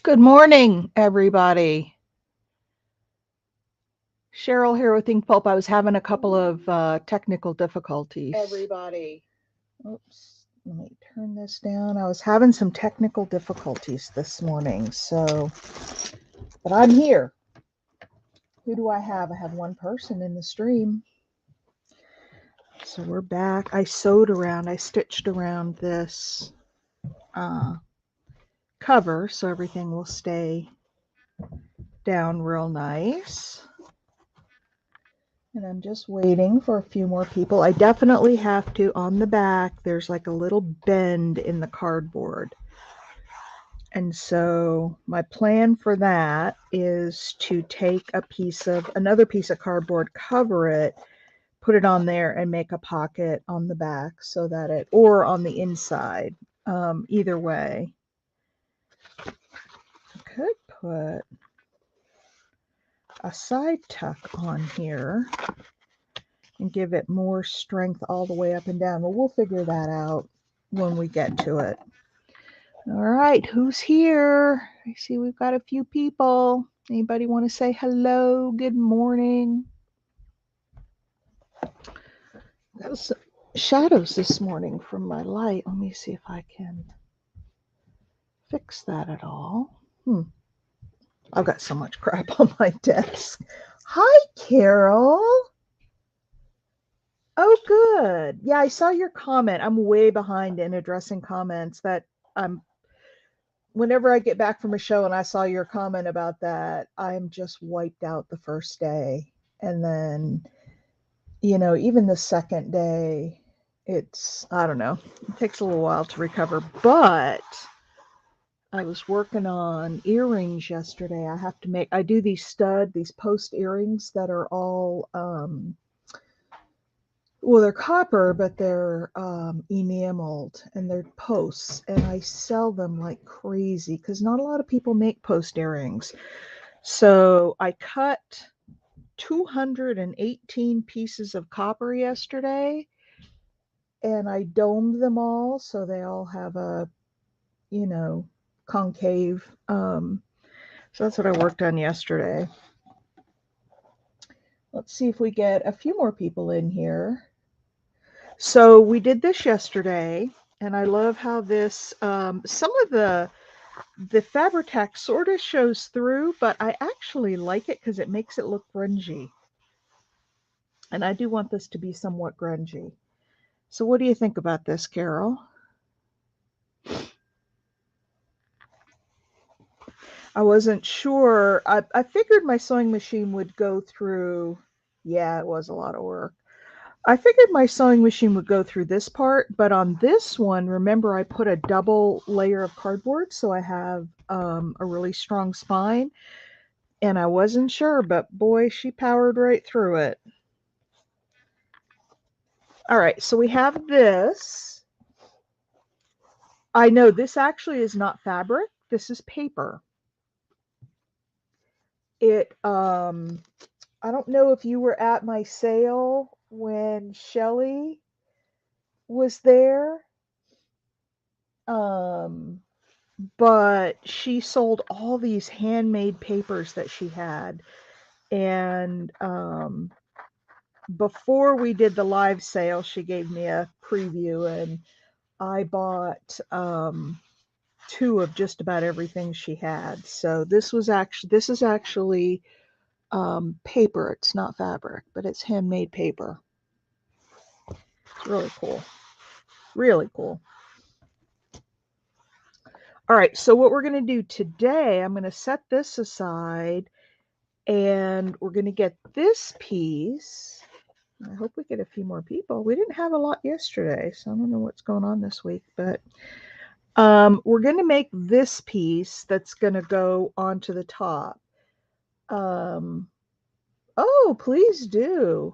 Good morning, everybody. Cheryl here with Inkpulp. I was having a couple of technical difficulties. Everybody. Oops, let me turn this down. I was having some technical difficulties this morning, but I'm here. Who do I have? I have one person in the stream. So we're back. I stitched around this cover so everything will stay down real nice. And I'm just waiting for a few more people. I definitely have to, on the back, there's like a little bend in the cardboard. And so my plan for that is to take another piece of cardboard, cover it, put it on there and make a pocket on the back or on the inside, either way. I could put a side tuck on here and give it more strength all the way up and down. Well, we'll figure that out when we get to it. All right, who's here? I see we've got a few people. Anybody want to say hello? Good morning. Got some shadows this morning from my light. Let me see if I can fix that at all. I've got so much crap on my desk. Hi, Carol. Oh, good. Yeah, I saw your comment. I'm way behind in addressing comments whenever I get back from a show and I saw your comment about that, I'm just wiped out the first day. And then, even the second day, I don't know, it takes a little while to recover. But I was working on earrings yesterday. I do these post earrings that are all, they're copper, but they're enameled and they're posts, and I sell them like crazy because not a lot of people make post earrings. So I cut 218 pieces of copper yesterday, and I domed them all so they all have a, concave. So that's what I worked on yesterday. Let's see if we get a few more people in here. So we did this yesterday, and I love how this, some of the Fabri-Tac sort of shows through, but I actually like it because it makes it look grungy. And I do want this to be somewhat grungy. So what do you think about this, Carol? I wasn't sure. I figured my sewing machine would go through. Yeah, it was a lot of work. I figured my sewing machine would go through this part, but on this one, remember I put a double layer of cardboard, so I have a really strong spine, and I wasn't sure, but boy, she powered right through it. All right, so we have this. I know this actually is not fabric. This is paper. I don't know if you were at my sale when Shelly was there. But she sold all these handmade papers that she had. And before we did the live sale, she gave me a preview, and I bought 2 of just about everything she had. So this is actually paper. It's not fabric, but it's handmade paper. It's really cool. Really cool. All right, so what we're going to do today, I'm going to set this aside, and we're going to get this piece. I hope we get a few more people. We didn't have a lot yesterday, so I don't know what's going on this week, but we're going to make this piece that's going to go onto the top. Oh, please do.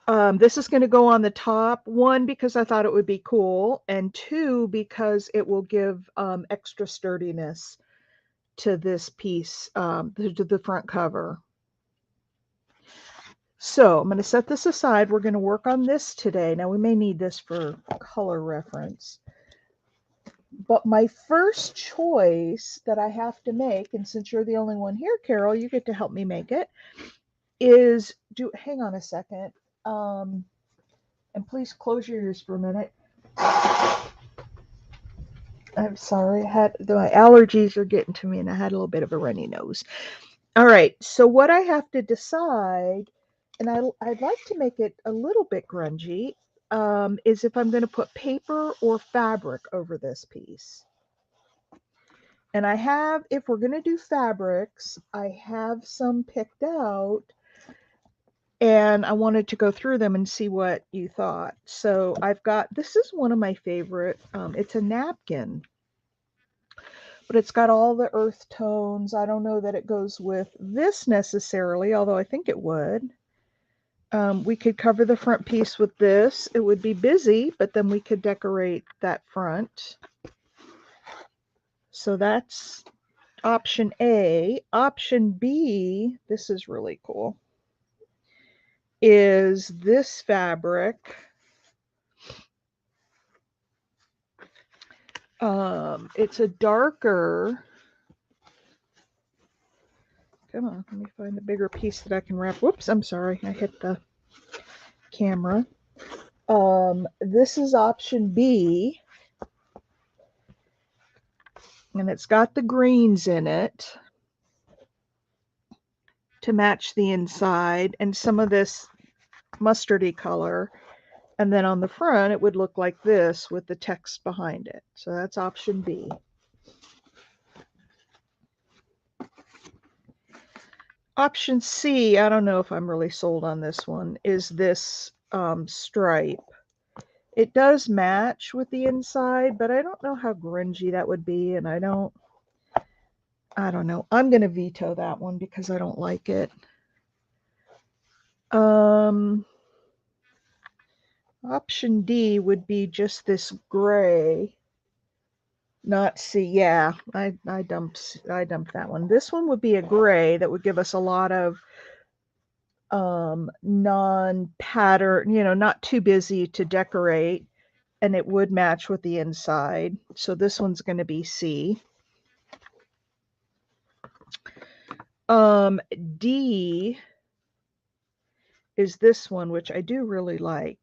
This is going to go on the top, 1, because I thought it would be cool, and 2, because it will give extra sturdiness to this piece, to the front cover. So I'm going to set this aside. We're going to work on this today. Now we may need this for color reference. But my first choice that I have to make, and since you're the only one here, Carol, you get to help me make it, is hang on a second. Um, and please close your ears for a minute. I'm sorry, my allergies are getting to me and I had a little bit of a runny nose. All right, so what I have to decide, and I'd like to make it a little bit grungy, is if I'm going to put paper or fabric over this piece. And I have, if we're going to do fabrics, I have some picked out and I wanted to go through them and see what you thought. So I've got, this is one of my favorite, it's a napkin, but it's got all the earth tones. I don't know that it goes with this necessarily, although I think it would. We could cover the front piece with this. It would be busy, but then we could decorate that front. So that's option A. Option B, this is really cool, is this fabric. It's a darker, come on, let me find a bigger piece that I can wrap. Whoops, I'm sorry, I hit the camera. This is option B, and it's got the greens in it to match the inside and some of this mustardy color. And then on the front, it would look like this with the text behind it. So that's option B. Option C, I don't know if I'm really sold on this one, is this stripe. It does match with the inside, but I don't know how grungy that would be, and I don't know. I'm going to veto that one because I don't like it. Option D would be just this gray. Not C. Yeah, I dumped that one. This one would be a gray that would give us a lot of non-pattern, not too busy to decorate, and it would match with the inside. So this one's going to be C. D is this one, which I do really like.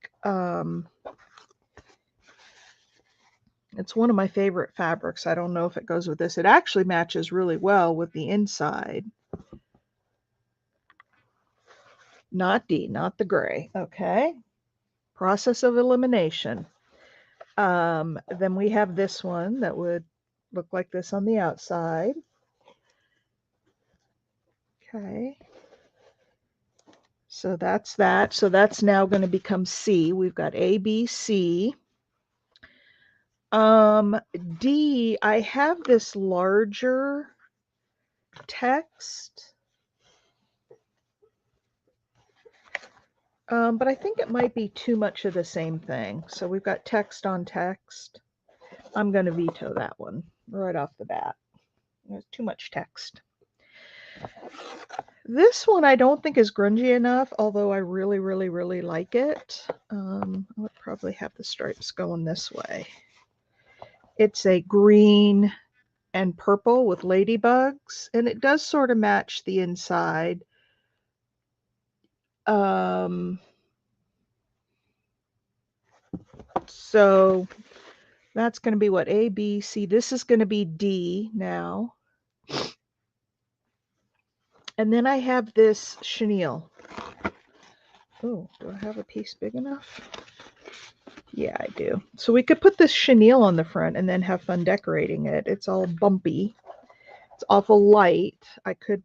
It's one of my favorite fabrics. I don't know if it goes with this. It actually matches really well with the inside. Not D, not the gray. Okay. Process of elimination. Then we have this one that would look like this on the outside. Okay. So that's that. So that's now going to become C. We've got A, B, C. D, I have this larger text. But I think it might be too much of the same thing. So we've got text on text. I'm going to veto that one right off the bat. There's too much text. This one I don't think is grungy enough, although I really, really, really like it. I would probably have the stripes going this way. It's a green and purple with ladybugs, and it does sort of match the inside. So that's going to be what, A, B, C. This is going to be D now. And then I have this chenille. Oh, do I have a piece big enough? Yeah, I do. So we could put this chenille on the front and then have fun decorating it. It's all bumpy. It's awful light. I could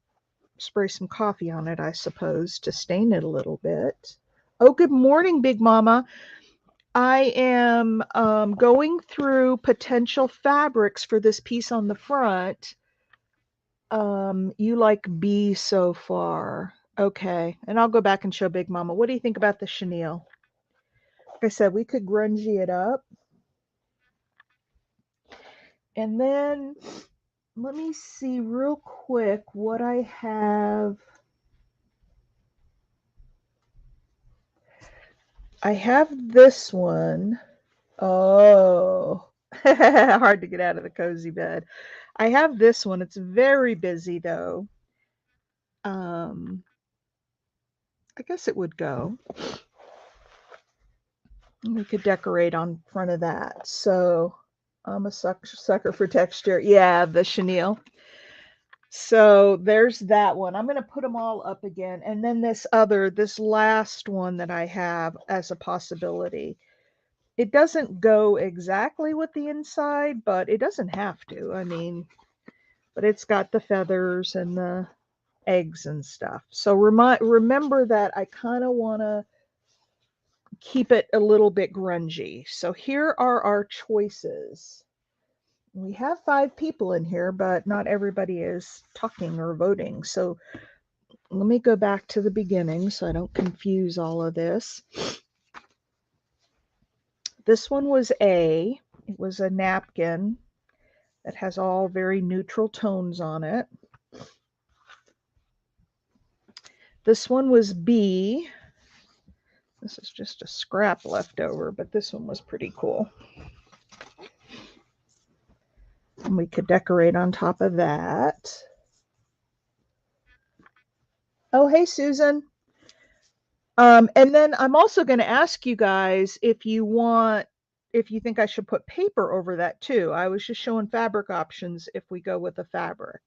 spray some coffee on it, I suppose, to stain it a little bit. Oh, good morning, Big Mama. I am going through potential fabrics for this piece on the front. You like B so far. Okay, and I'll go back and show Big Mama. What do you think about the chenille? Like I said, we could grungy it up. And then let me see real quick what I have. I have this one. Oh, Hard to get out of the cozy bed. I have this one. It's very busy though. Um, I guess it would go. We could decorate on front of that. So I'm a sucker for texture. Yeah, the chenille. So there's that one. I'm going to put them all up again. And then this last one that I have as a possibility. It doesn't go exactly with the inside, but it doesn't have to. I mean, but it's got the feathers and the eggs and stuff. So remember that I kind of want to keep it a little bit grungy. So here are our choices. We have 5 people in here, but not everybody is talking or voting. So let me go back to the beginning so I don't confuse all of this. This one was A. It was a napkin that has all very neutral tones on it. This one was B. This is just a scrap left over, but this one was pretty cool. And we could decorate on top of that. Oh, hey, Susan. And then I'm also going to ask you guys if you think I should put paper over that too. I was just showing fabric options if we go with the fabric.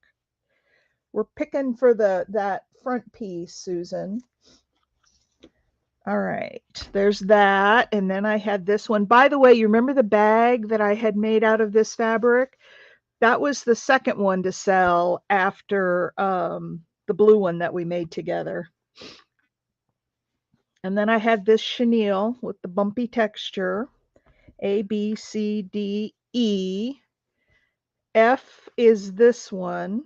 We're picking for that front piece, Susan. All right, there's that. And then I had this one. By the way, you remember the bag that I had made out of this fabric? That was the second one to sell after the blue one that we made together. And then I had this chenille with the bumpy texture. A, B, C, D, E. F is this one.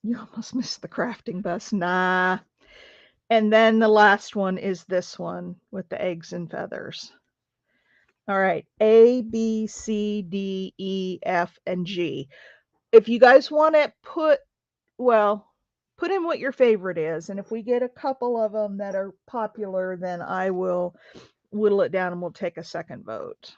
You almost missed the crafting bus. Nah. And then the last one is this one with the eggs and feathers. All right. A, B, C, D, E, F, and G. If you guys want to put in what your favorite is. And if we get a couple of them that are popular, then I will whittle it down and we'll take a second vote.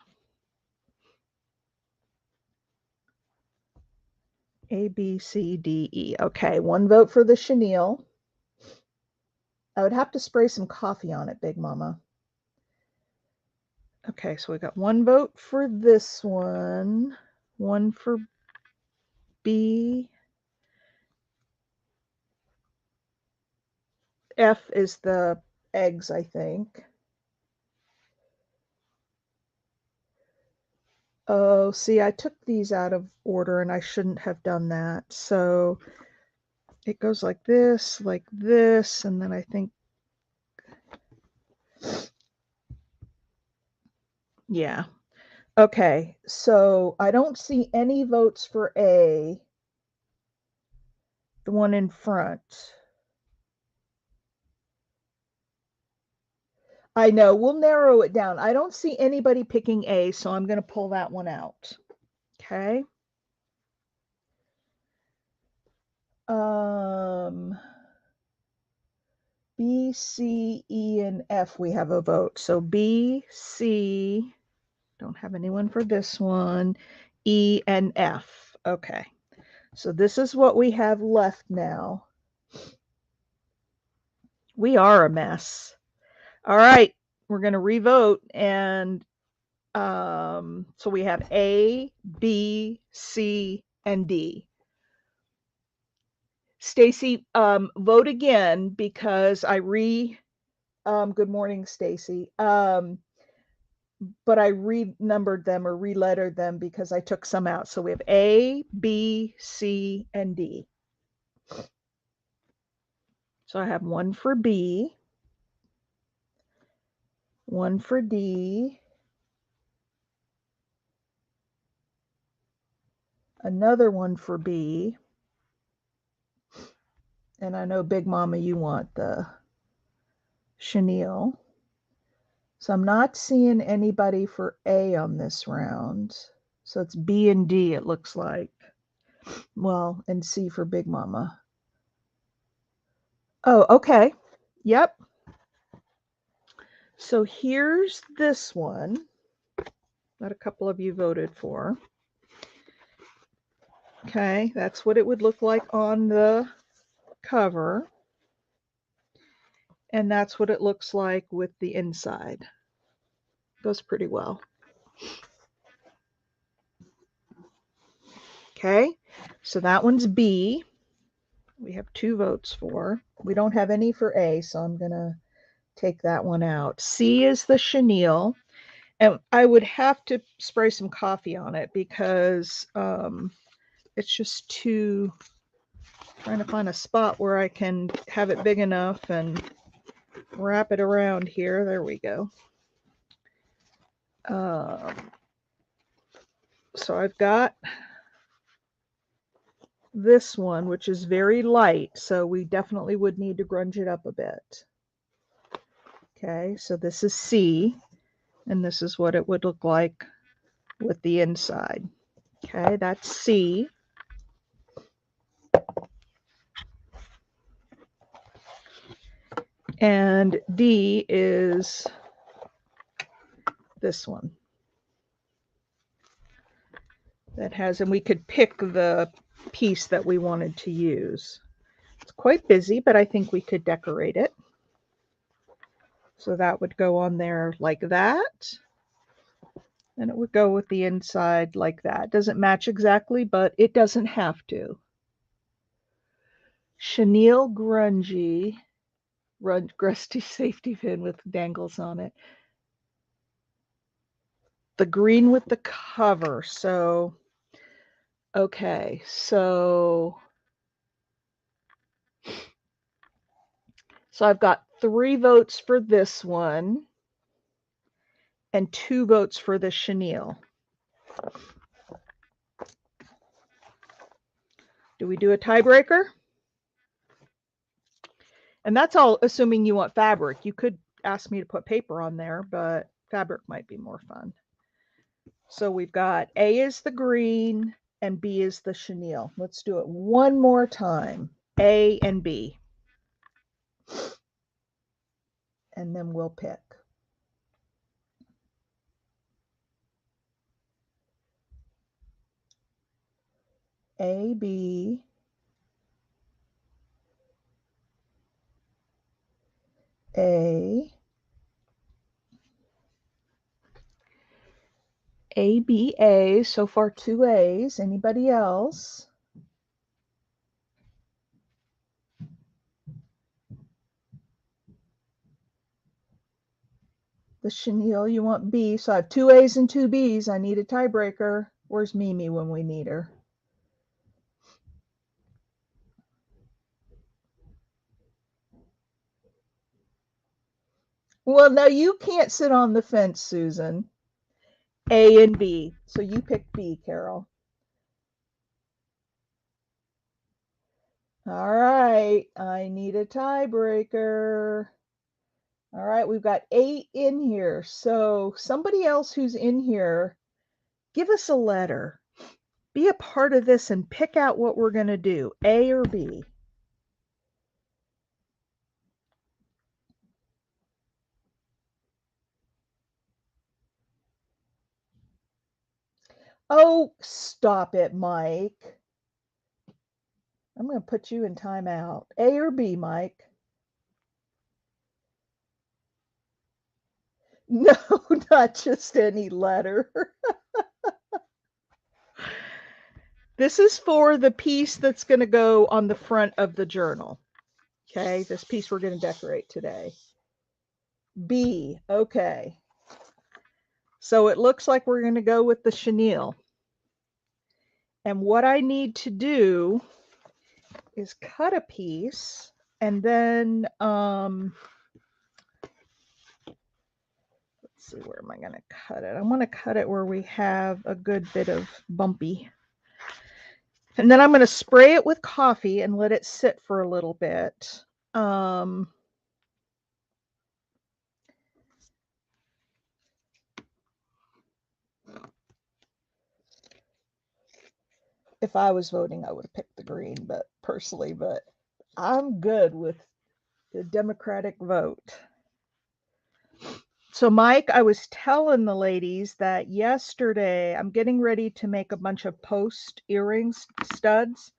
A, B, C, D, E. Okay, one vote for the chenille. I would have to spray some coffee on it, Big Mama. Okay, so we got one vote for this one for B. F is the eggs, I think. Oh, see, I took these out of order and I shouldn't have done that. So it goes like this, and then I think, yeah. Okay, so I don't see any votes for A, the one in front. I know, we'll narrow it down. I don't see anybody picking A, so I'm going to pull that one out. Okay. B, C, E, and F, we have a vote. So B, C, don't have anyone for this one, E, and F. Okay. So this is what we have left now. We are a mess. All right. We're going to revote. And so we have A, B, C, and D. Stacy, vote again because good morning, Stacy. But I renumbered them or relettered them because I took some out. So we have A, B, C, and D. So I have one for B, one for D, another one for B, and I know Big Mama, you want the chenille. So I'm not seeing anybody for A on this round. So it's B and D, it looks like. Well, and C for Big Mama. Oh, okay. Yep. So here's this one that a couple of you voted for. Okay, that's what it would look like on the cover. And that's what it looks like with the inside. Goes pretty well. Okay, so that one's B. We have 2 votes for. We don't have any for A, so I'm going to take that one out. C is the chenille. And I would have to spray some coffee on it because it's just too, trying to find a spot where I can have it big enough and wrap it around here. There we go. So I've got this one, which is very light, so we definitely would need to grunge it up a bit. Okay, so this is C, and this is what it would look like with the inside. Okay, that's C. And D is this one. That has, and we could pick the piece that we wanted to use. It's quite busy, but I think we could decorate it. So that would go on there like that. And it would go with the inside like that. Doesn't match exactly, but it doesn't have to. Chenille grungy, rusty safety pin with dangles on it. The green with the cover. So, okay, so I've got 3 votes for this one and 2 votes for the chenille. Do we do a tiebreaker? And that's all assuming you want fabric. You could ask me to put paper on there, but fabric might be more fun. So we've got A is the green and B is the chenille. Let's do it one more time. A and B. And then we'll pick. A, B, A, A, B, A. So far 2 A's. Anybody else? The chenille, you want B. So I have 2 A's and 2 B's. I need a tiebreaker. Where's Mimi when we need her? Well, no, you can't sit on the fence, Susan. A and B. So you pick B, Carol. All right. I need a tiebreaker. All right. We've got 8 in here. So somebody else who's in here, give us a letter. Be a part of this and pick out what we're going to do, A or B. Oh, stop it, Mike. I'm going to put you in timeout. A or B, Mike? No, not just any letter. This is for the piece that's going to go on the front of the journal. Okay, this piece we're going to decorate today. B, okay. So it looks like we're going to go with the chenille. And what I need to do is cut a piece and then, let's see, where am I going to cut it? I want to cut it where we have a good bit of bumpy. And then I'm going to spray it with coffee and let it sit for a little bit. If I was voting, I would have picked the green, but personally, but I'm good with the Democratic vote. So Mike, I was telling the ladies that yesterday I'm getting ready to make a bunch of post earrings studs,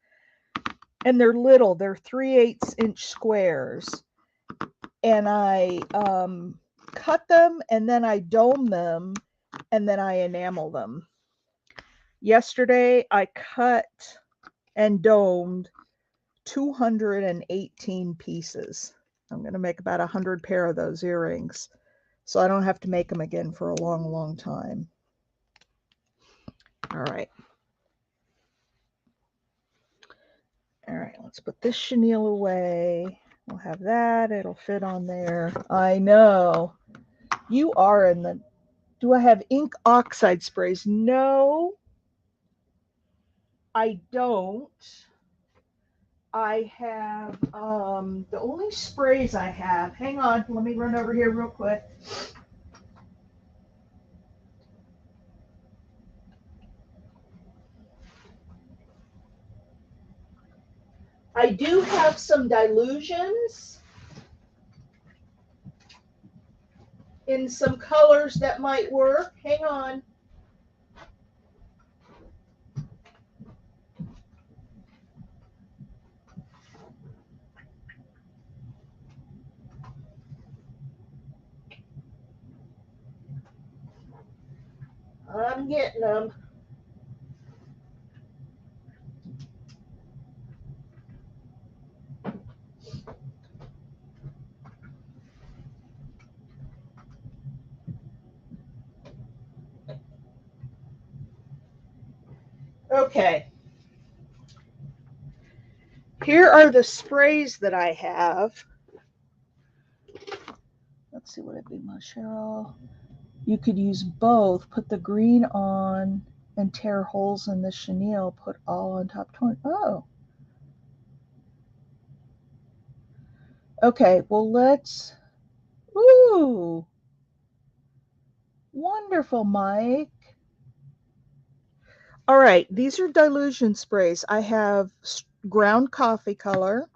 and they're little, they're 3/8 inch squares, and I cut them and then I dome them and then I enamel them. Yesterday I cut and domed 218 pieces. I'm going to make about 100 pair of those earrings, so I don't have to make them again for a long, long time. All right. All right, let's put this chenille away. We'll have that. It'll fit on there. I know. You are in the... Do I have ink oxide sprays? No, I don't. I have, the only sprays I have... Hang on, let me run over here real quick. I do have some dilutions in some colors that might work. Hang on. I'm getting them. Okay. Here are the sprays that I have. Let's see what it'd be, my Cheryl. You could use both. Put the green on and tear holes in the chenille. Put all on top. Oh. Okay, well, let's... Ooh. Wonderful, Mike. All right, these are dilution sprays. I have ground coffee color.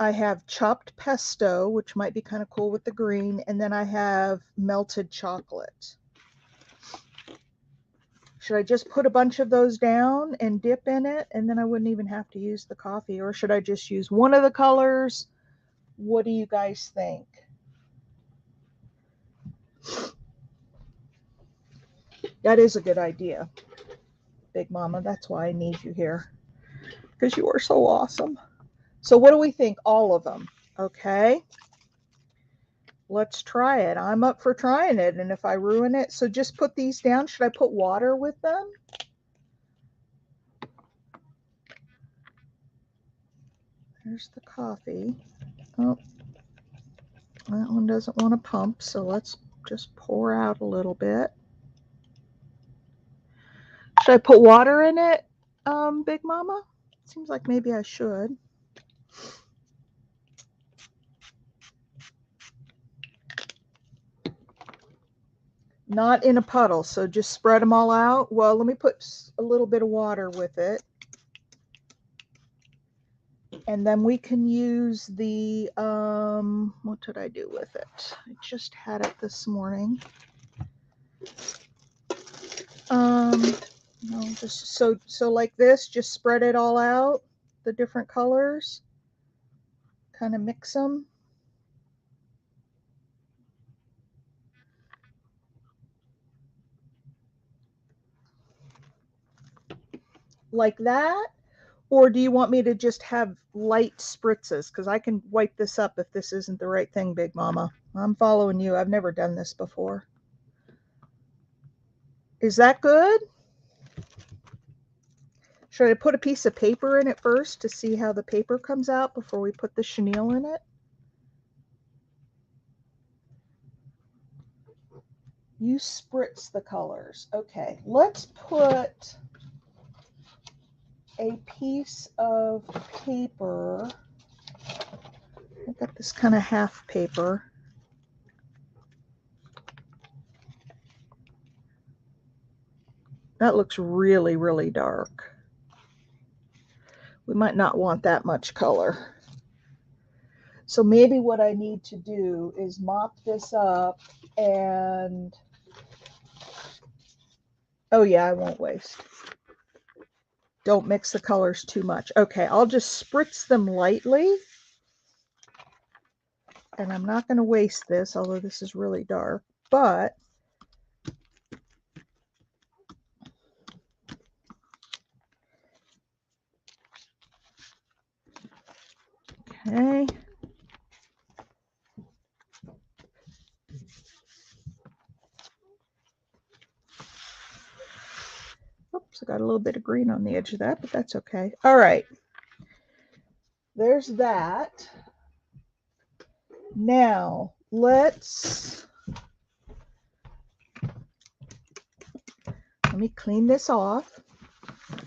I have chopped pesto, which might be kind of cool with the green. And then I have melted chocolate. Should I just put a bunch of those down and dip in it, and then I wouldn't even have to use the coffee? Or should I just use one of the colors? What do you guys think? That is a good idea, Big Mama. That's why I need you here, because you are so awesome. So what do we think? All of them. Okay. Let's try it. I'm up for trying it, and if I ruin it, so just put these down. Should I put water with them? There's the coffee. Oh, that one doesn't want to pump, so let's just pour out a little bit. Should I put water in it, Big Mama? Seems like maybe I should. Not in a puddle, so just spread them all out. Well, let me put a little bit of water with it. And then we can use the, what did I do with it? I just had it this morning. No, just so like this, just spread it all out, the different colors, kind of mix them. Like that? Or do you want me to just have light spritzes? Because I can wipe this up if this isn't the right thing, Big Mama. I'm following you. I've never done this before. Is that good? Should I put a piece of paper in it first to see how the paper comes out before we put the chenille in it? You spritz the colors. Okay, let's put a piece of paper. I've got this kind of half paper. That looks really, really dark. We might not want that much color. So maybe what I need to do is mop this up And oh yeah, I won't waste. Don't mix the colors too much. Okay, I'll just spritz them lightly. And I'm not going to waste this, although this is really dark, but okay. Oops, I got a little bit of green on the edge of that, but that's okay. All right. There's that. Now, let me clean this off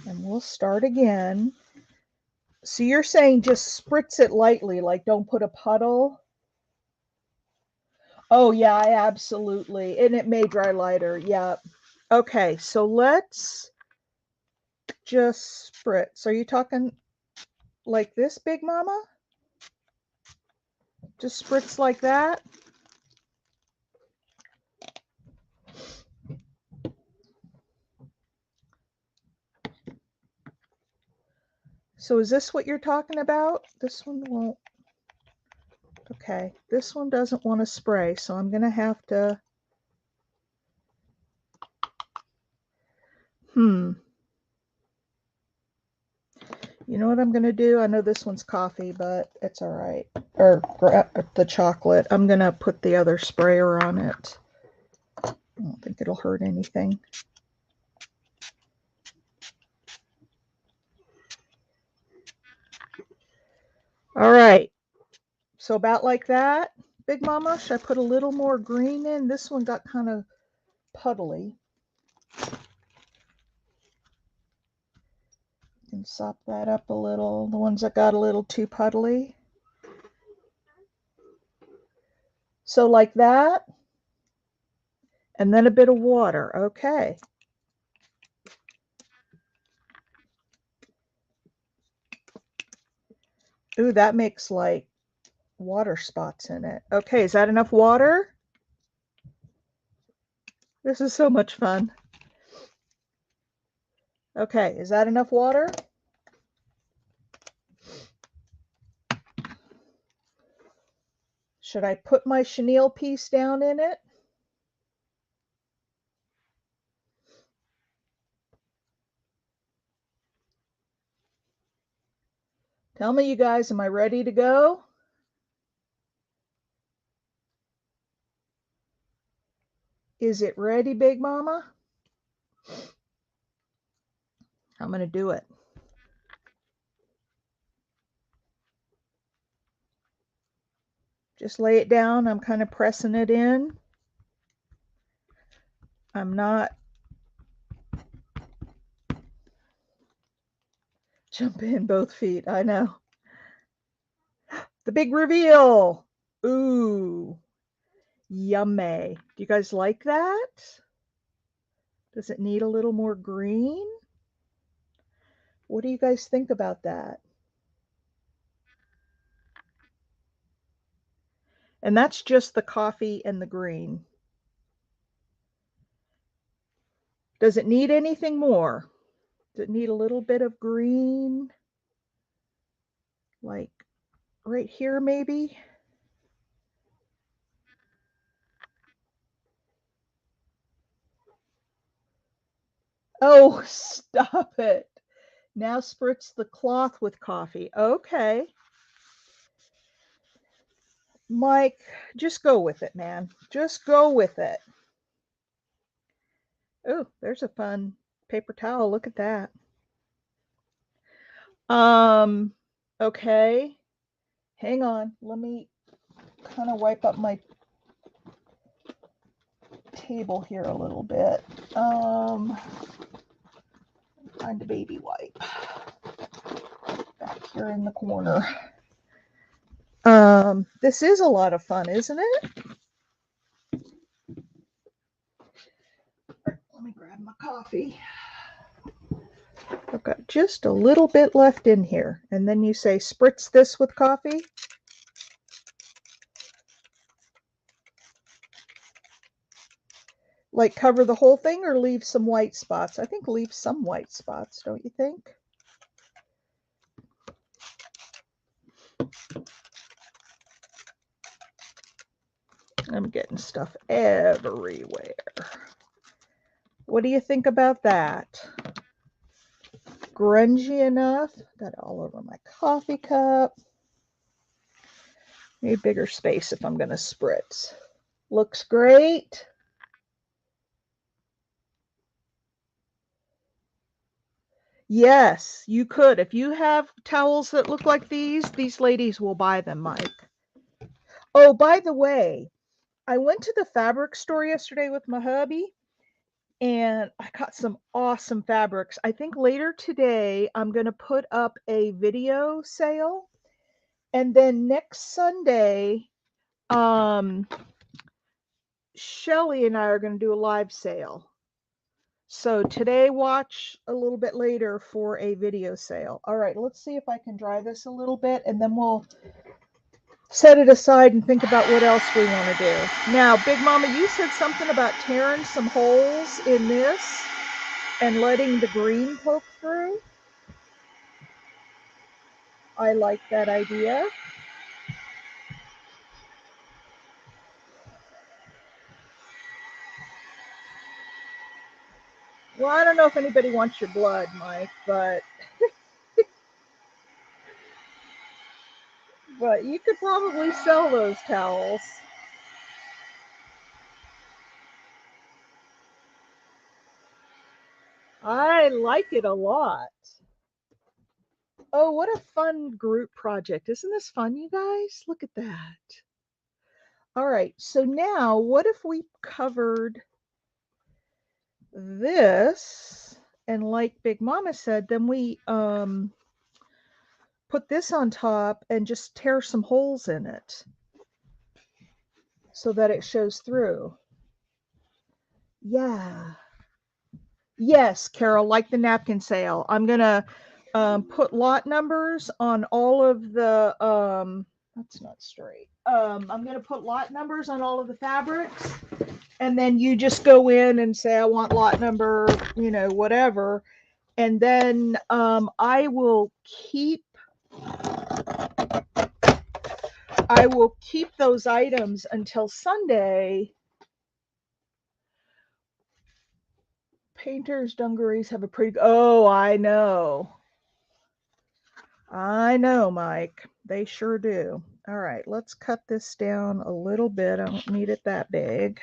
and we'll start again. So you're saying just spritz it lightly, like don't put a puddle? Oh yeah, absolutely. And it may dry lighter. Yeah. Okay, so let's just spritz. Are you talking like this, Big Mama? Just spritz like that? So is this what you're talking about? This one won't. Okay, this one doesn't want to spray, so I'm going to have to. You know what I'm going to do? I know this one's coffee, but it's all right. Or the chocolate. I'm going to put the other sprayer on it. I don't think it'll hurt anything. All right. So about like that, Big Mama. Should I put a little more green in? This one got kind of puddly. And sop that up a little. The ones that got a little too puddly. So like that. And then a bit of water. Okay. Ooh, that makes like water spots in it. Okay, is that enough water? This is so much fun. Okay, is that enough water? Should I put my chenille piece down in it? Tell me, you guys, am I ready to go? Is it ready, Big Mama? I'm going to do it. Just lay it down. I'm kind of pressing it in. I'm not jumping in both feet. I know. The big reveal. Ooh, yummy. Do you guys like that? Does it need a little more green? What do you guys think about that? And that's just the coffee and the green. Does it need anything more? Does it need a little bit of green? Like right here, maybe? Oh, stop it. Now spritz the cloth with coffee. Okay. Mike, just go with it, man. Just go with it. Oh, there's a fun paper towel. Look at that. Okay. Hang on. Let me kind of wipe up my table here a little bit. Find a baby wipe back here in the corner. This is a lot of fun, isn't it? Let me grab my coffee. I've got just a little bit left in here. And then you say, spritz this with coffee. Like cover the whole thing or leave some white spots? I think leave some white spots, don't you think? I'm getting stuff everywhere. What do you think about that? Grungy enough? Got it all over my coffee cup. Need bigger space if I'm going to spritz. Looks great. Yes, you could. If you have towels that look like these ladies will buy them, Mike. Oh, by the way, I went to the fabric store yesterday with my hubby and I got some awesome fabrics. I think later today I'm going to put up a video sale, and then next Sunday Shelly and I are going to do a live sale. So today watch a little bit later for a video sale. All right, let's see if I can dry this a little bit and then we'll set it aside and think about what else we want to do. Now, Big Mama, you said something about tearing some holes in this and letting the green poke through. I like that idea. Well, I don't know if anybody wants your blood, Mike, but you could probably sell those towels. I like it a lot. Oh, what a fun group project. Isn't this fun, you guys? Look at that. All right, so now what if we covered this, and like Big Mama said, then we put this on top and just tear some holes in it so that it shows through. Yeah. Yes, Carol, like the napkin sale. I'm gonna put lot numbers on all of the that's not straight. I'm gonna put lot numbers on all of the fabrics, and then you just go in and say I want lot number, whatever, and then I will keep those items until Sunday. Painters' dungarees have a pretty. Oh, I know. I know, Mike. They sure do. All right, let's cut this down a little bit. I don't need it that big.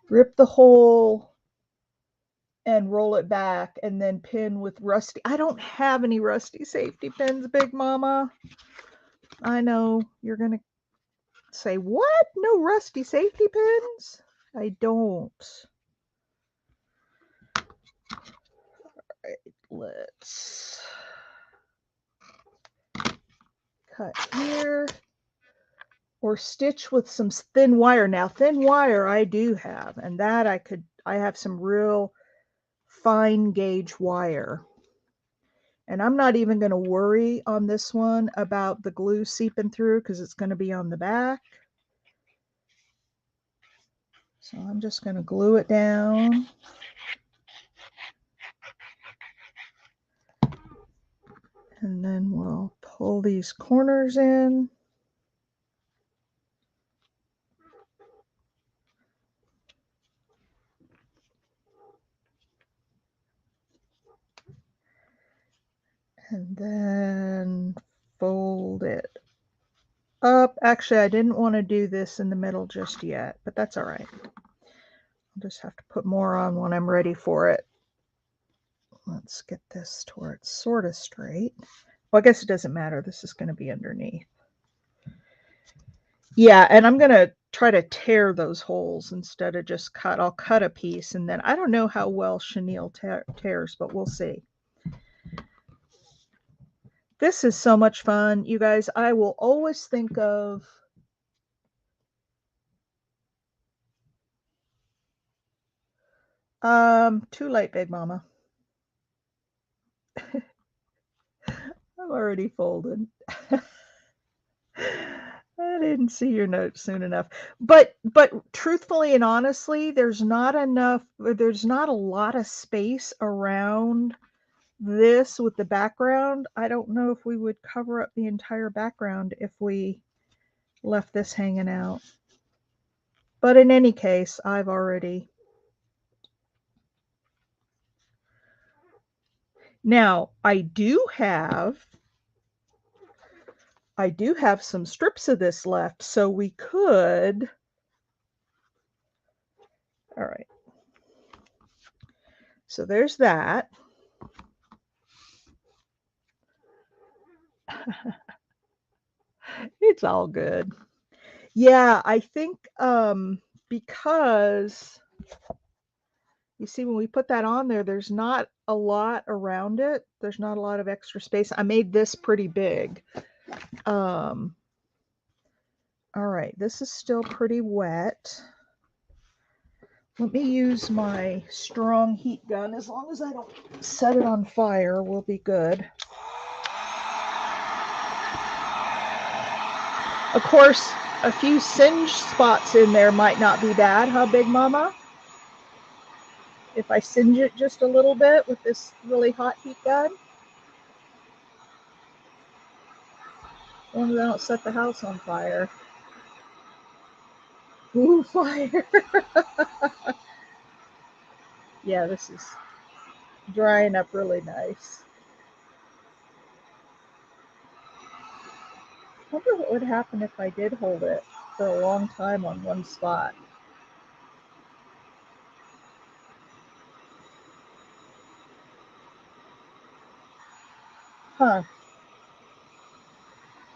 Rip the hole and roll it back and then pin with rusty. I don't have any rusty safety pins, Big Mama. I know you're going to say, what? No rusty safety pins? I don't. All right, let's cut here. Or stitch with some thin wire. Now, thin wire I do have, and that I have some real fine gauge wire. And I'm not even going to worry on this one about the glue seeping through because it's going to be on the back. So I'm just going to glue it down. And then we'll pull these corners in. And then fold it up. Actually, I didn't want to do this in the middle just yet, but that's all right. I'll just have to put more on when I'm ready for it. Let's get this to where it's sort of straight. Well, I guess it doesn't matter. This is going to be underneath. Yeah, and I'm going to try to tear those holes instead of just cut. I'll cut a piece, and then I don't know how well chenille tears, but we'll see. This is so much fun, you guys. I will always think of too late, Big Mama. I'm already folded. I didn't see your note soon enough. But truthfully and honestly, there's not a lot of space around this with the background. I don't know if we would cover up the entire background if we left this hanging out. But in any case, now I do have some strips of this left, so we could. All right. So there's that. It's all good. Yeah, I think because you see when we put that on there, there's not a lot around it. There's not a lot of extra space. I made this pretty big. All right, this is still pretty wet. Let me use my strong heat gun. As long as I don't set it on fire, we'll be good. Of course, a few singe spots in there might not be bad, huh, Big Mama? If I singe it just a little bit with this really hot heat gun. As long as I don't set the house on fire. Ooh, fire. Yeah, this is drying up really nice. I wonder what would happen if I did hold it for a long time on one spot. Huh.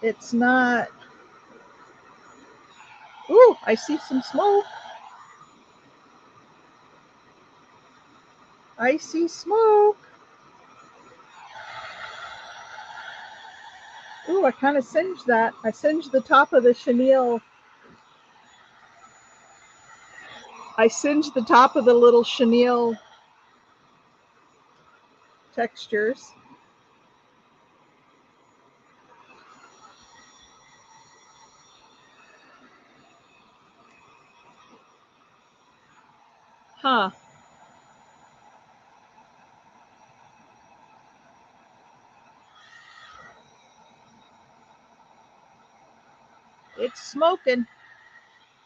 It's not. Ooh, I see some smoke. I see smoke. Ooh, I kind of singed that. I singed the top of the chenille. I singed the top of the little chenille textures. Huh. It's smoking.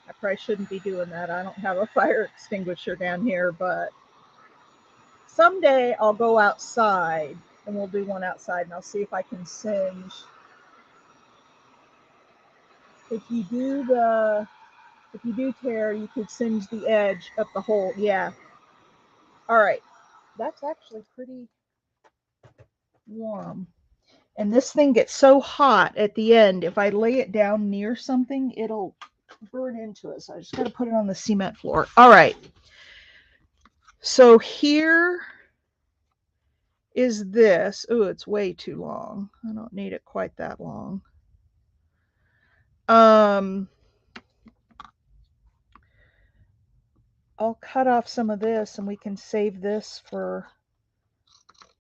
I probably shouldn't be doing that. I don't have a fire extinguisher down here, but someday I'll go outside and we'll do one outside and I'll see if I can singe. If you do tear, you could singe the edge up the hole. Yeah. All right. That's actually pretty warm. And this thing gets so hot at the end, if I lay it down near something, it'll burn into it. So I just got to put it on the cement floor. All right. So here is this. Oh, it's way too long. I don't need it quite that long. I'll cut off some of this and we can save this for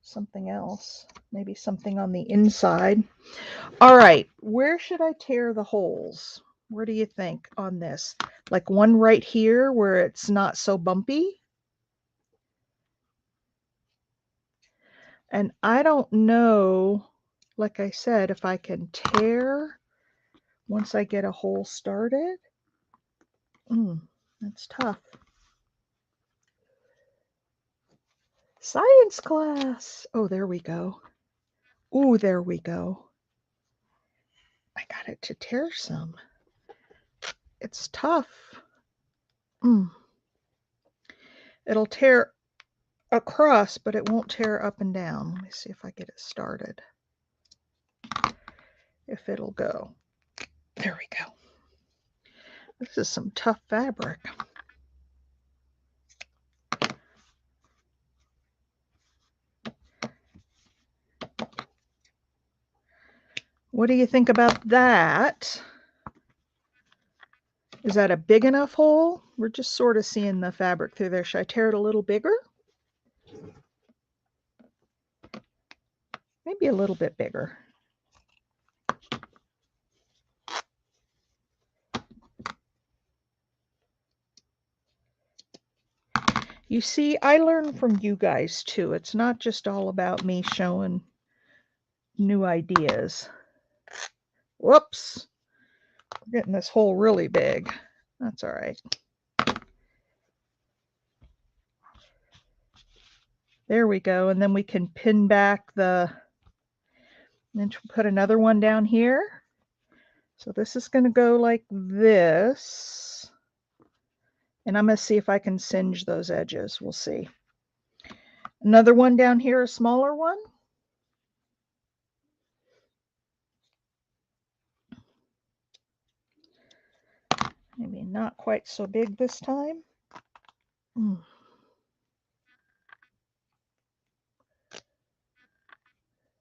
something else. Maybe something on the inside. All right, where should I tear the holes? Where do you think on this? Like one right here where it's not so bumpy? And I don't know, like I said, if I can tear once I get a hole started. That's tough. Science class. Oh, there we go. Oh, there we go. I got it to tear some. It's tough. It'll tear across, but it won't tear up and down. Let me see if I get it started. If it'll go. There we go. This is some tough fabric. What do you think about that? Is that a big enough hole? We're just sort of seeing the fabric through there. Should I tear it a little bigger? Maybe a little bit bigger. You see, I learn from you guys too. It's not just all about me showing new ideas. Whoops. We're getting this hole really big. That's all right. There we go. And then we can pin back the, and then put another one down here. So this is going to go like this. And I'm going to see if I can singe those edges. We'll see. Another one down here, a smaller one. Maybe not quite so big this time.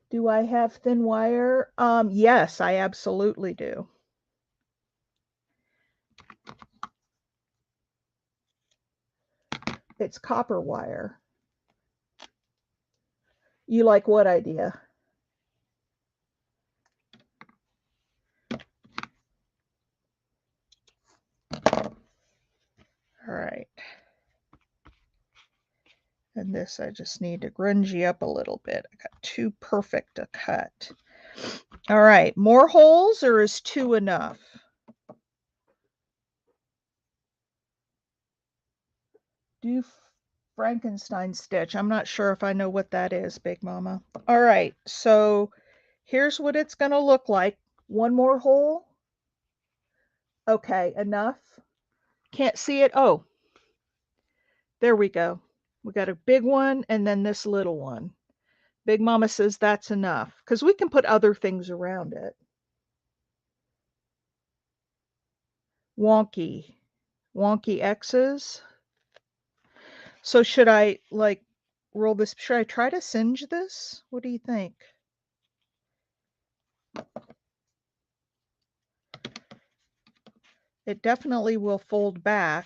Do I have thin wire? Yes, I absolutely do. It's copper wire. You like what idea? All right. And this I just need to grungy up a little bit. I got too perfect a cut. All right, more holes or is 2 enough? Do Frankenstein stitch. I'm not sure if I know what that is, Big Mama. All right, so here's what it's going to look like. One more hole. Okay, enough. Can't see it. Oh, there we go. We got a big one and then this little one. Big Mama says that's enough because we can put other things around it. Wonky X's. So should I like roll this? Should I try to singe this? What do you think? It definitely will fold back.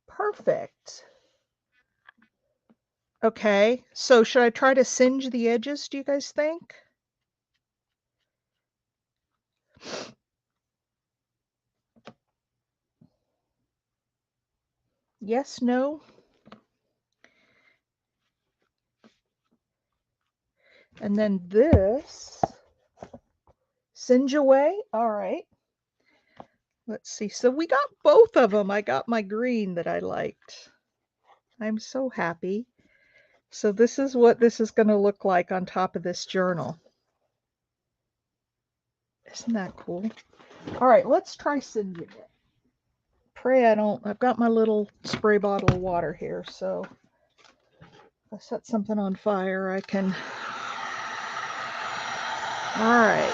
Perfect. Okay, so should I try to singe the edges, do you guys think? Yes, no? And then this, singe away. All right. Let's see. So we got both of them. I got my green that I liked. I'm so happy. So this is what this is going to look like on top of this journal. Isn't that cool? All right, let's try singeing it. Pray I don't, I've got my little spray bottle of water here, so if I set something on fire, I can. All right.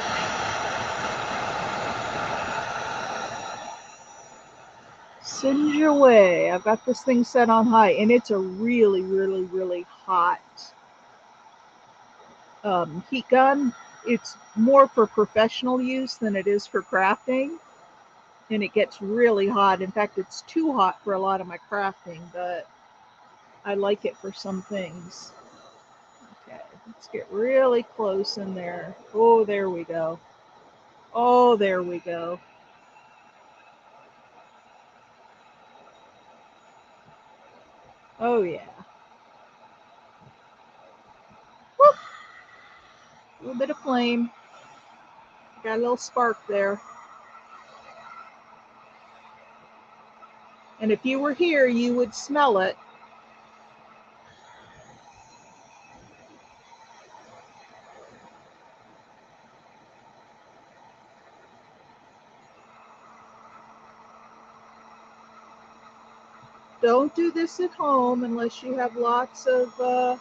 Singe away. I've got this thing set on high, and it's a really, really, really hot heat gun. It's more for professional use than it is for crafting, and it gets really hot. In fact, it's too hot for a lot of my crafting, but I like it for some things. Okay, let's get really close in there. Oh, there we go. Oh, there we go. Oh, yeah. Whoop. A little bit of flame. Got a little spark there. And if you were here, you would smell it. Don't do this at home unless you have lots of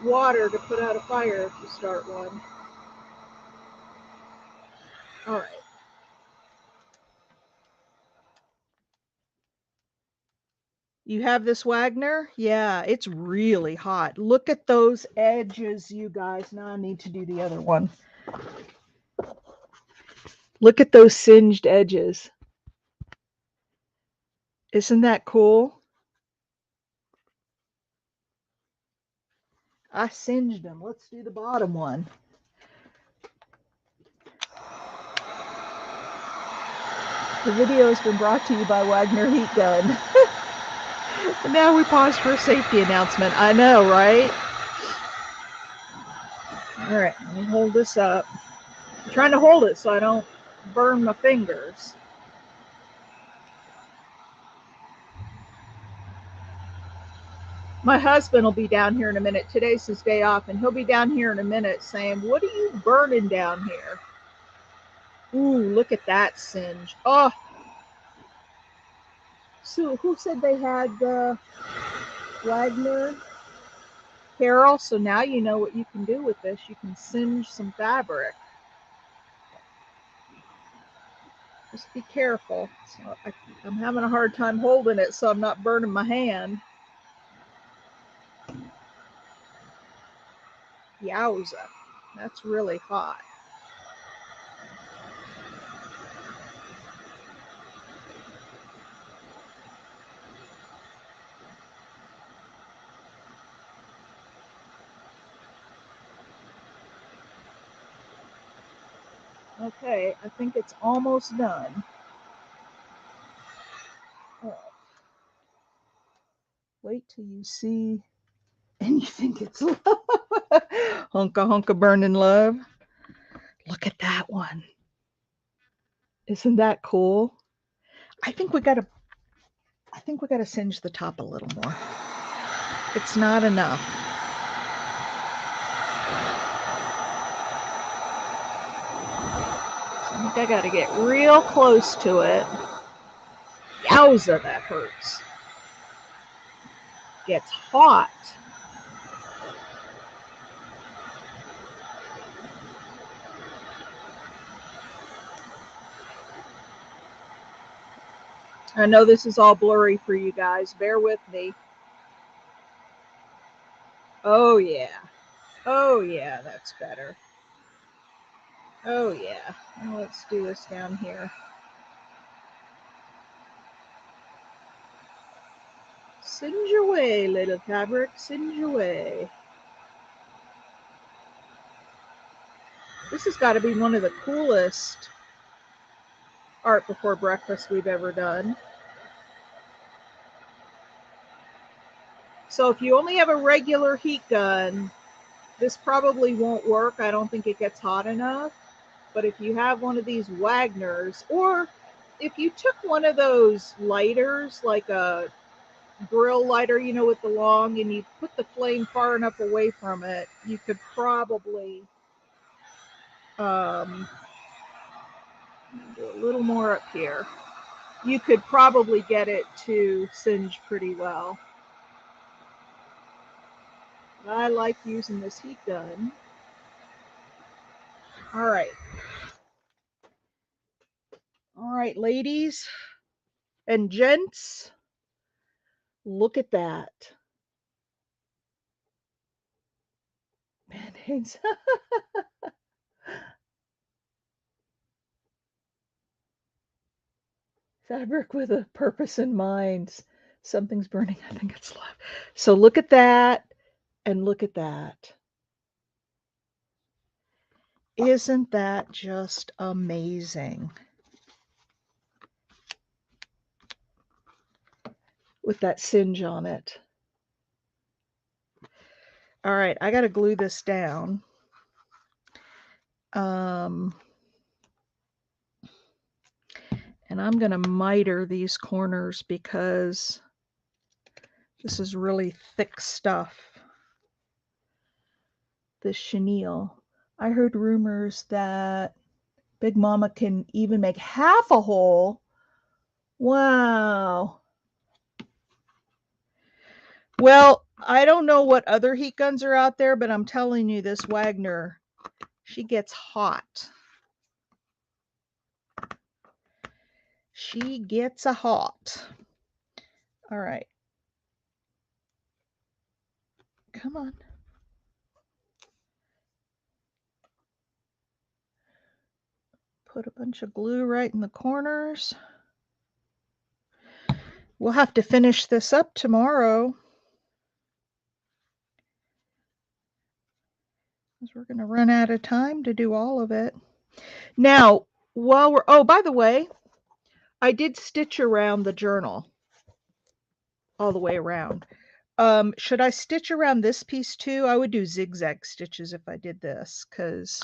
water to put out a fire if you start one. All right. You have this Wagner? Yeah, it's really hot. Look at those edges, you guys. Now I need to do the other one. Look at those singed edges. Isn't that cool? I singed them. Let's do the bottom one. The video has been brought to you by Wagner Heat Gun. And now we pause for a safety announcement. I know, right? All right, let me hold this up. I'm trying to hold it so I don't burn my fingers. My husband will be down here in a minute. Today's his day off, and he'll be down here in a minute saying, "What are you burning down here?" Ooh, look at that singe. Oh. So who said they had Wagner? Cheryl. So now you know what you can do with this. You can singe some fabric. Just be careful. So I'm having a hard time holding it so I'm not burning my hand. Yowza. That's really hot. Okay, I think it's almost done. Right. Wait till you see and you think it's love. Hunka hunka burning love. Look at that one. Isn't that cool? I think we gotta singe the top a little more. It's not enough. So I think I gotta get real close to it. Yowza, that hurts. Gets hot. I know this is all blurry for you guys. Bear with me. Oh, yeah. Oh, yeah, that's better. Oh, yeah. Now let's do this down here. Singe away, little fabric. Singe away. This has got to be one of the coolest art before breakfast we've ever done. So if you only have a regular heat gun, this probably won't work. I don't think it gets hot enough. But if you have one of these Wagners, or if you took one of those lighters, like a grill lighter, you know, with the long, and you put the flame far enough away from it, you could probably do a little more up here. You could probably get it to singe pretty well. I like using this heat gun. All right. All right, ladies and gents, look at that. Band-aids. Fabric with a purpose in mind. Something's burning. I think it's love. So look at that and look at that. Isn't that just amazing? With that singe on it. All right, I got to glue this down. And I'm going to miter these corners because this is really thick stuff. This chenille. I heard rumors that Big Mama can even make half a hole. Wow. Well, I don't know what other heat guns are out there, but I'm telling you, this Wagner, she gets hot. She gets a hot. All right. Come on. Put a bunch of glue right in the corners. We'll have to finish this up tomorrow, because we're going to run out of time to do all of it. Now, while we're, oh, by the way, I did stitch around the journal all the way around. Should I stitch around this piece too? I would do zigzag stitches if I did this, because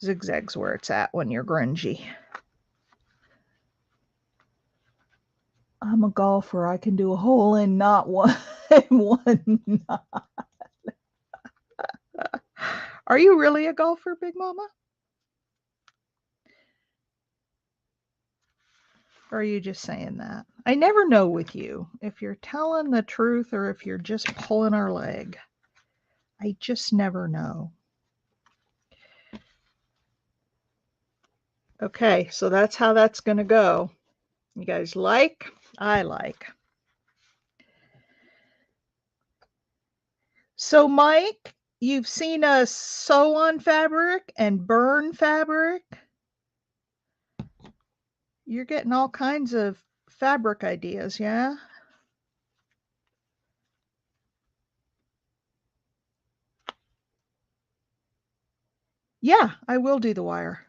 zigzag's where it's at when you're grungy. I'm a golfer. I can do a hole in not one one knot. Are you really a golfer, Big Mama? Or are you just saying that? I never know with you if you're telling the truth or if you're just pulling our leg. I just never know. Okay, so that's how that's going to go. You guys like? I like. So, Mike, you've seen us sew on fabric and burn fabric. You're getting all kinds of fabric ideas, yeah? Yeah, I will do the wire.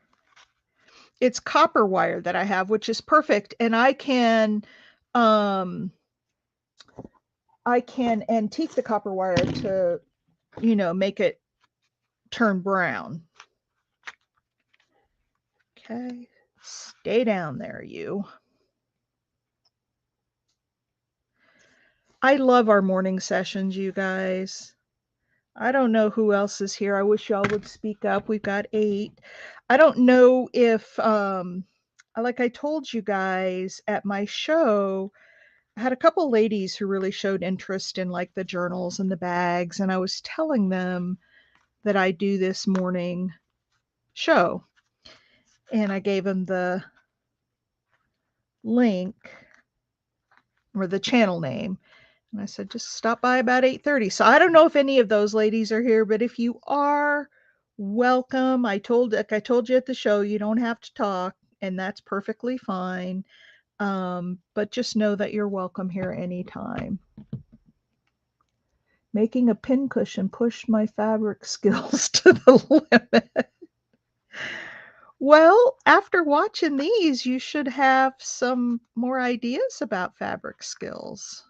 It's copper wire that I have, which is perfect, and I can antique the copper wire to, make it turn brown. Okay, stay down there, you. I love our morning sessions, you guys. I don't know who else is here. I wish y'all would speak up. We've got 8. I don't know if, like I told you guys at my show, I had a couple ladies who really showed interest in like the journals and the bags, and I was telling them that I do this morning show. And I gave them the link or the channel name. And I said, just stop by about 8:30. So I don't know if any of those ladies are here, but if you are, welcome. I told you at the show, you don't have to talk, and that's perfectly fine. But just know that you're welcome here anytime. Making a pincushion pushed my fabric skills to the limit. Well, after watching these, you should have some more ideas about fabric skills.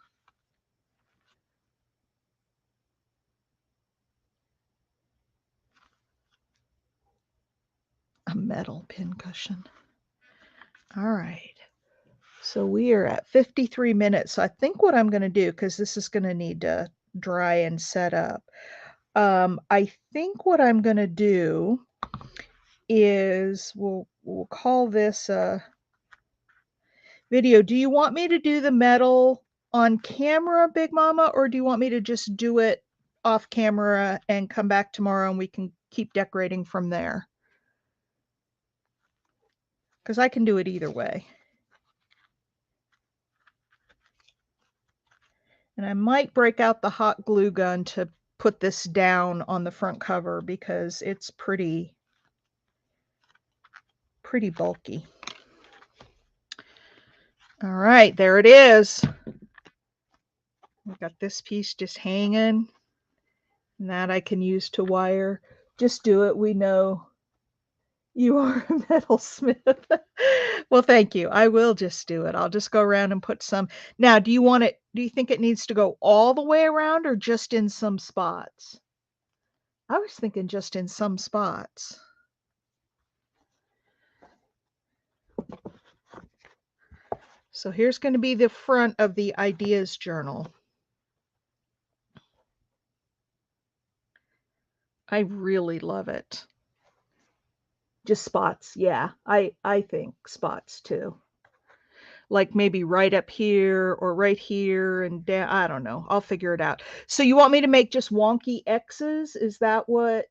A metal pincushion. All right. So we are at 53 minutes. So I think what I'm going to do, because this is going to need to dry and set up, I think what I'm going to do is we'll call this a video. Do you want me to do the metal on camera, Big Mama, or do you want me to just do it off camera and come back tomorrow and we can keep decorating from there? Because I can do it either way. And I might break out the hot glue gun to put this down on the front cover because it's pretty bulky. All right, there it is. We've got this piece just hanging, and that I can use to wire. Just do it. We know you are a metalsmith. Well, thank you. I will just do it. I'll just go around and put some. Now, do you think it needs to go all the way around or just in some spots? I was thinking just in some spots. So here's going to be the front of the ideas journal. I really love it. Just spots, yeah. I think spots too. Like maybe right up here or right here and down. I don't know. I'll figure it out. So you want me to make just wonky X's? Is that what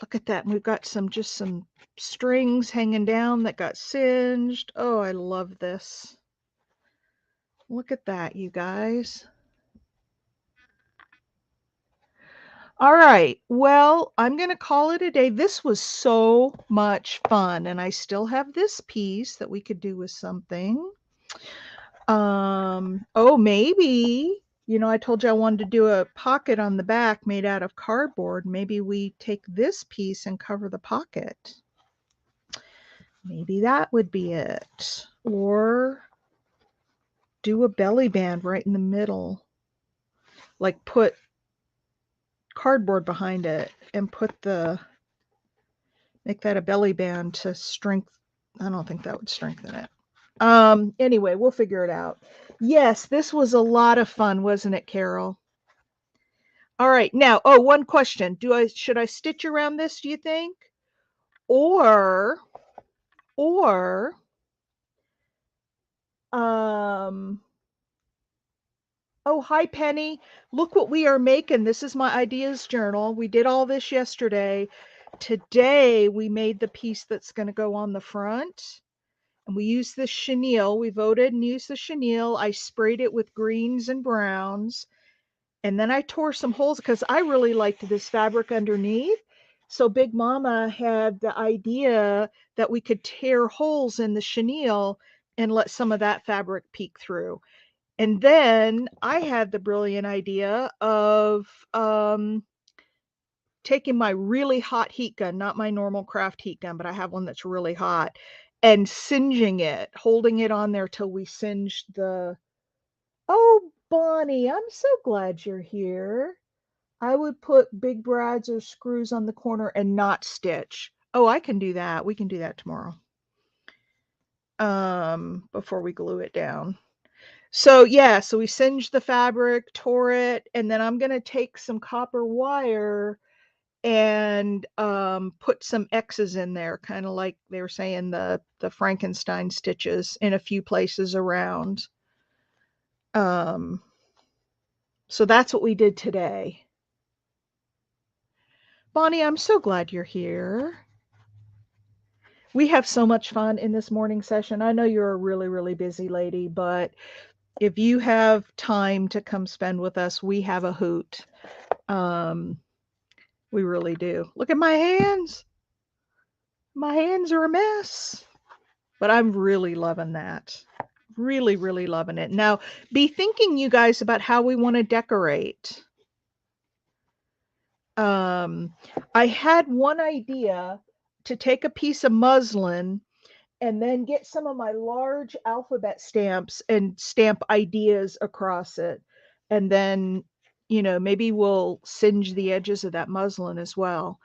look at that. We've got some strings hanging down that got singed. Oh, I love this. Look at that, you guys. All right. Well, I'm going to call it a day. This was so much fun. And I still have this piece that we could do with something. Oh, maybe You know, I told you I wanted to do a pocket on the back made out of cardboard. Maybe we take this piece and cover the pocket. Maybe that would be it. Or do a belly band right in the middle. Like put cardboard behind it and make that a belly band to strength. I don't think that would strengthen it. Anyway, we'll figure it out. Yes, this was a lot of fun, wasn't it, Carol? All right. Now, one question. Should I stitch around this, do you think? Or or um oh, hi Penny. Look what we are making. This is my ideas journal. We did all this yesterday. Today we made the piece that's going to go on the front. And we used the chenille. We voted and used the chenille. I sprayed it with greens and browns. And then I tore some holes because I really liked this fabric underneath. So Big Mama had the idea that we could tear holes in the chenille and let some of that fabric peek through. And then I had the brilliant idea of taking my really hot heat gun, not my normal craft heat gun, but I have one that's really hot, and singeing it, holding it on there till we singed the. Oh, Bonnie, I'm so glad you're here. I would put big brads or screws on the corner and not stitch. Oh, I can do that. We can do that tomorrow. Before we glue it down. So yeah, so we singed the fabric, tore it, and then I'm gonna take some copper wire and put some X's in there, kind of like they were saying the Frankenstein stitches in a few places around. Um, so that's what we did today. Bonnie, I'm so glad you're here. We have so much fun in this morning session. I know you're a really, really busy lady, but if you have time to come spend with us, we have a hoot. Um, we really do. Look at my hands. My hands are a mess, but I'm really loving that. Really, really loving it. Now, be thinking, you guys, about how we want to decorate. Um, I had one idea to take a piece of muslin and then get some of my large alphabet stamps and stamp ideas across it. And then, maybe we'll singe the edges of that muslin as well.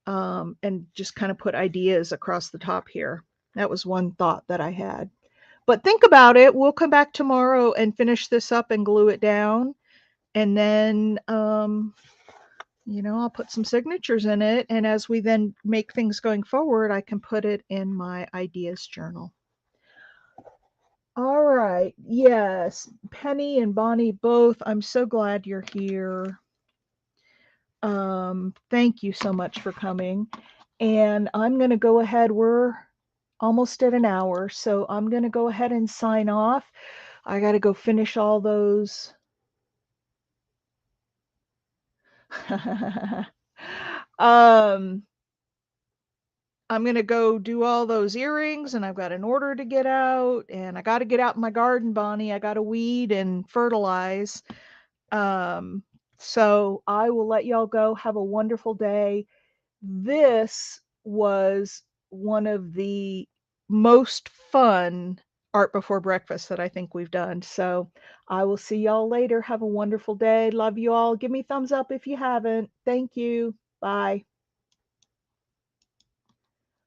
And just kind of put ideas across the top here. That was one thought that I had. But think about it. We'll come back tomorrow and finish this up and glue it down. And then, I'll put some signatures in it. And as we then make things going forward, I can put it in my ideas journal. All right. Yes. Penny and Bonnie both. I'm so glad you're here. Thank you so much for coming. And I'm going to go ahead. We're almost at an hour. So I'm going to go ahead and sign off. I got to go finish all those. I'm going to go do all those earrings, and I've got an order to get out, and I got to get out in my garden, Bonnie. I got to weed and fertilize. Um, so I will let y'all go. Have a wonderful day. This was one of the most fun art before breakfast that I think we've done. So I will see y'all later. Have a wonderful day. Love you all. Give me thumbs up if you haven't. Thank you. Bye.